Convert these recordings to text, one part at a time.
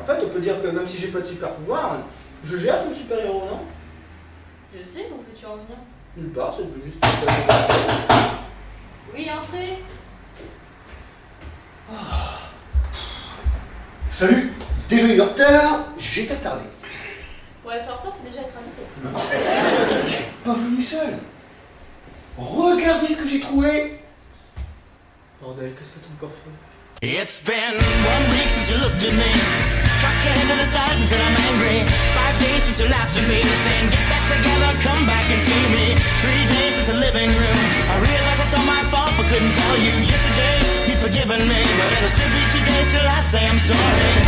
En fait, on peut dire que même si j'ai pas de super pouvoir, je gère comme super-héros, non? Je sais où que tu en viens. Nulle part, c'est juste... Oui, entrez. Salut, désolé de retard, j'étais tardé. Pour être en retard, faut déjà être invité. Je suis pas venu seul. Regardez ce que j'ai trouvé. Bordel, qu'est-ce que t'as encore fait? It's been 1 week since you looked at me, cocked your head to the side and said I'm angry. 5 days since you laughed at me, saying get back together, come back and see me. 3 days since the living room, I realized I saw my fault but couldn't tell you. Yesterday you'd forgiven me, but it'll still be 2 days till I say I'm sorry.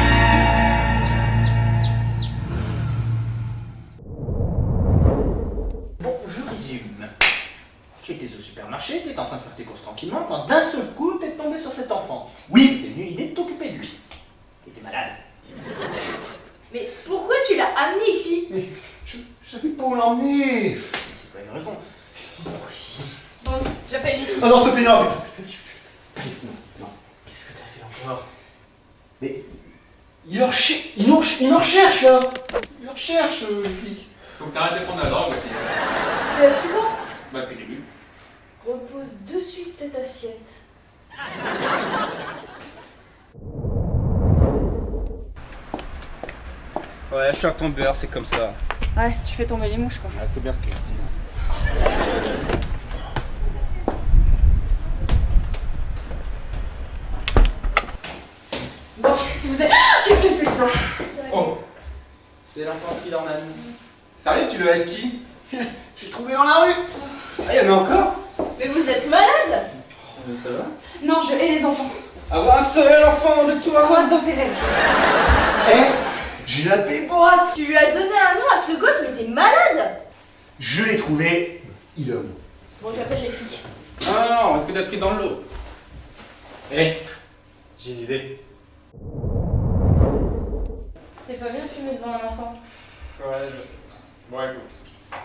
Bon, je résume. Tu étais au supermarché, t'étais en train de faire tes courses tranquillement, quand d'un seul coup, t'es tombé sur cet enfant. Oui. C'était une idée de t'occuper de lui. T'étais malade. Mais pourquoi tu l'as amené ici? Mais je savais pas où l'emmener. C'est pas une raison. Bon, j'appelle les filles. Ah non, s'il te plaît, non. Non. Qu'est-ce que t'as fait encore? Mais il en recherche, là. Il en recherche, les flics. Faut que t'arrêtes de prendre la drogue aussi. Depuis quand? Bah, depuis le début. Repose dessus de cette assiette. Ouais, je suis à ton beurre, c'est comme ça. Ouais, tu fais tomber les mouches quoi. Ouais, c'est bien ce que je dis. Bon, si vous êtes... Qu'est-ce que c'est que ça? Oh, C'est l'enfant Spider-Man. sérieux, tu l'as avec qui? J'ai trouvé dans la rue. Ah, y'en a encore? Mais vous êtes malade? Ça va? Non, je hais les enfants. Avoir un seul enfant de toi? Toi dans tes rêves. Eh, j'ai appelé Borat. Tu lui as donné un nom à ce gosse, mais t'es malade? Je l'ai trouvé. Il homme. Bon, j'appelle les flics. Non, non, non, parce que t'as pris dans le lot. Hé, j'ai une idée. C'est pas bien de fumer devant un enfant. Ouais, je sais. Bon, écoute,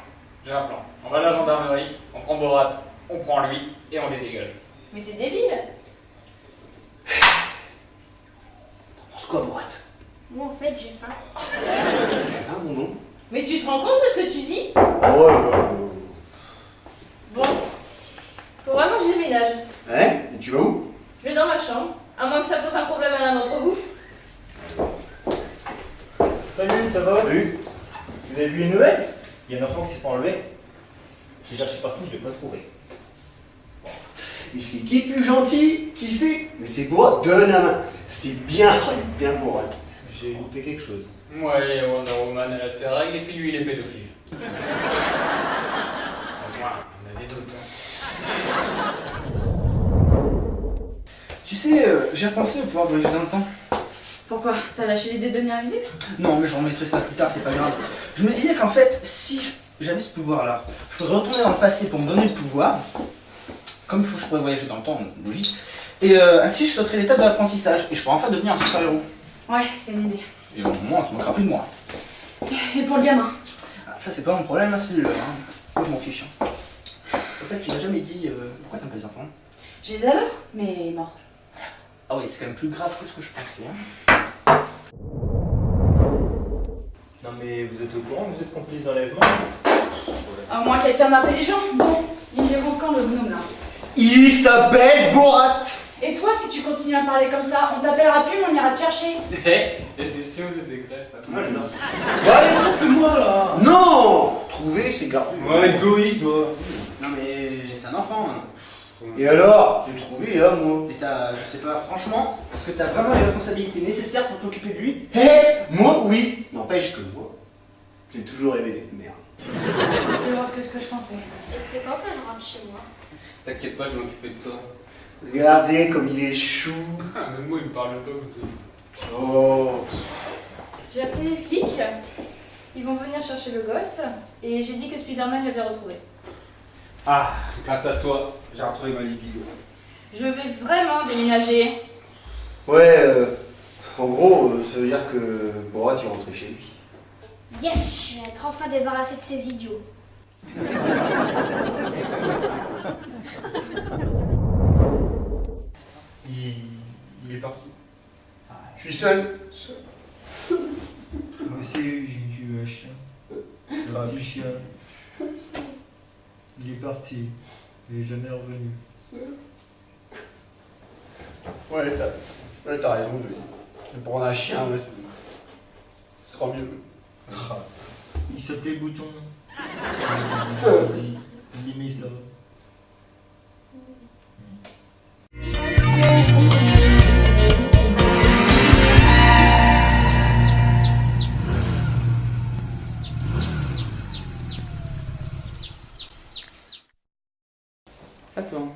j'ai un plan. On va à la gendarmerie, on prend Borat, on prend lui, et on les dégage. Mais c'est débile. T'en penses quoi, Borat? Moi, en fait, j'ai faim. Tu fais un bonbon? Mais tu te rends compte de ce que tu dis? Oh, Bon, faut vraiment que je déménage. Hein? Et tu vas où? Je vais dans ma chambre, à moins que ça pose un problème à l'un d'entre vous. Salut, ça va? Salut. Vous avez vu une nouvelle? Il y a un enfant qui s'est fait enlever. J'ai cherché partout, je l'ai pas trouvé. Et c'est qui le plus gentil? Qui c'est? Mais c'est Borat, donne la main. C'est bien, il est bien Borat. J'ai loupé quelque chose. Ouais, Wonder Woman, elle a ses règles, et puis lui, il est pédophile. Au moins, on a des doutes. Hein. Tu sais, j'ai repensé au pouvoir voyager dans le temps. Pourquoi? T'as lâché l'idée de devenir invisible? Non, mais je remettrai ça plus tard, c'est pas grave. Je me disais qu'en fait, si j'avais ce pouvoir-là, je pourrais retourner dans le passé pour me donner le pouvoir. Comme je pourrais voyager dans le temps, logique. Et ainsi, je sauterais l'étape de l'apprentissage et je pourrais enfin devenir un super-héros. Ouais, c'est une idée. Et au moment, on se moquera plus de moi. Et pour le gamin? Ah, ça, c'est pas mon problème, hein, c'est le leur. Hein. Moi, je m'en fiche. Hein. Au fait, tu m'as jamais dit pourquoi t'aimes pas les enfants? Je les adore, mais mort. Ah oui, c'est quand même plus grave que ce que je pensais. Hein. Non mais vous êtes au courant que vous êtes complice d'enlèvement? À moins quelqu'un d'intelligent. Bon, il est bon quand le gnome là. Il s'appelle Borat. Et toi, si tu continues à parler comme ça, on t'appellera plus, mais on ira te chercher. Et c'est sûr, vous êtes des crêpes. Moi, j'adore ça. Ouais, écoute-moi là. Non. Trouver, c'est garder. Ouais, égoïste, moi. Non, mais c'est un enfant. Hein. Et alors? J'ai trouvé là, moi. Et t'as, je sais pas, franchement, est-ce que t'as vraiment les responsabilités nécessaires pour t'occuper de lui? Hé, moi, oui. N'empêche que moi, j'ai toujours rêvé d'être mère. C'est plus grave que ce que je pensais. Est-ce que quand je rentre chez moi, T'inquiète pas, je vais m'occuper de toi. Regardez comme il est chou. Même moi, il me parle pas aussi. Oh. J'ai appelé les flics, ils vont venir chercher le gosse, et j'ai dit que Spider-Man l'avait retrouvé. Ah, grâce à toi, j'ai retrouvé ma libido. Je vais vraiment déménager. Ouais, en gros, ça veut dire que Borat il rentrait chez lui. yes, je vais être enfin débarrassé de ces idiots. Il est parti. Je suis seul. C'est j'ai eu un chien. Un petit chien. Il est parti. Il est jamais revenu. Ouais, t'as raison, lui. Mais pour un chien, ouais, ce sera mieux. Il s'appelait Bouton. Il aimait ça. Ça tourne.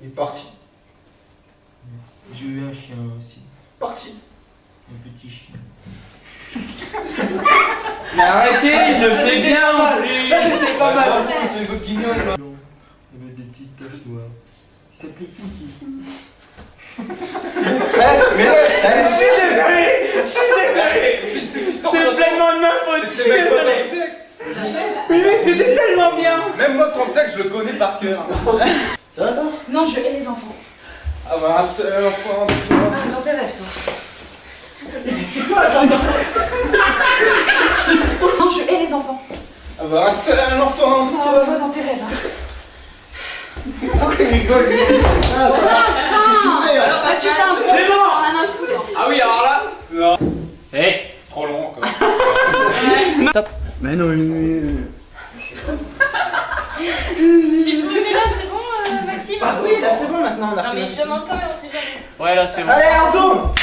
Il est parti. J'ai eu un chien aussi. Parti. Un petit chien. Mais arrêtez, il le fait bien en plus. Ça c'était pas mal. C'est les autres guignols, là. Il avait des petites taches noires. Il s'appelait Kiki. Je suis désolé. C'est pleinement de ma faute. Je suis désolé. Oui, mais c'était tellement bien. Même moi, ton texte, je le connais par cœur. Ça va toi? Non, je hais les enfants. Avoir un seul enfant de toi. Ah, dans tes rêves, toi. C'est quoi attends? Non, je hais les enfants. Avoir un seul enfant de Oh, toi. toi, dans tes rêves. Hein. Pourquoi il rigole, lui? Ah, ça va. Putain, bah, tu fais un peu mort, rien à foutre ici. Ah oui, alors là. Non. Hé, trop long encore. Mais non, Si vous levez là, c'est bon, Maxime? Ah oui, là c'est bon maintenant, on a Non, mais fait je demande quand même, on sait jamais. Ouais, là c'est bon. Allez, on tourne.